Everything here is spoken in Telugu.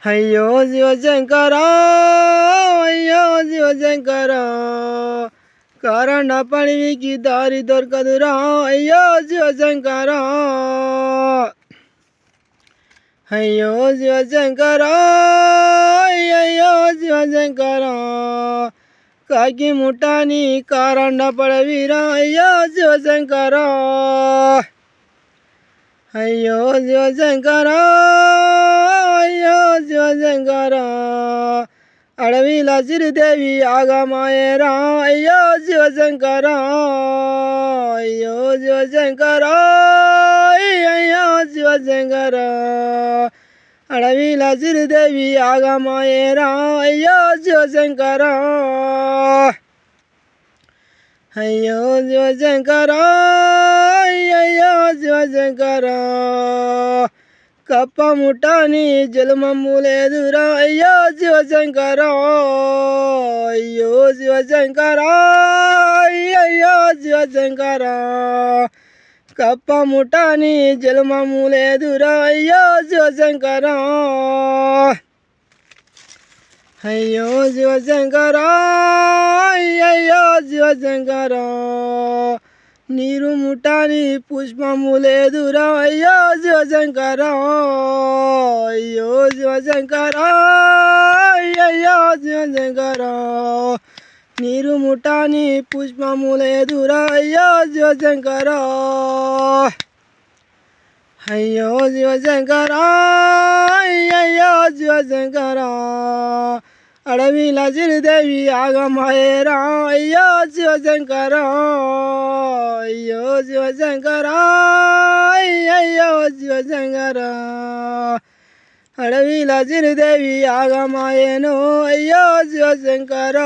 అయ్యో శివశంకర అయ్యో శివశంకర కారణ పణివికి దారి దొరకదురా అయ్యో శివశంకర అయ్యో శివశంకర అయ్యో శివశంకర కాకి ముఠాని కారణ పడవీరా అయ్యో శివశంకర అయ్యో శివశంకర అయ్యో శివశంకర అడవిలా సిరిదేవి ఆగమాయేరా అయ్యో శివశంకర అయ్యో శివశంకర అయ్యో శివశంకర అడవిలా సిరిదేవి ఆగమాయేరా అయ్యో శివశంకర అయ్యో శివశంకర అయ్యో శివశంకర కప్ప ముఠాని జలమమ్ము లేదురా అయ్యో శివశంకర అయ్యో శివశంకర అయ్యో శివశంకర కప్ప ముఠాని జలమమ్ము లేదురా అయ్యో శివశంకర అయ్యో శివశంకర అయ్యో శివశంకర నీరు ముఠాని పుష్పము లేదురా అయ్యో శివశంకర అయ్యో శివశంకర అయ్యో శివశంకర నీరు ముఠాని పుష్పము లేదురా అయ్యో శివశంకర అయ్యో శివశంకర అయ్యో శివశంకర అడవిలా సిరిదేవి ఆగమాయేరా అయ్యో శివశంకర అయ్యో శివశంకర అయ్యో శివశంకర అడవిలా సిరిదేవి ఆగమాయేను అయ్యో శివశంకర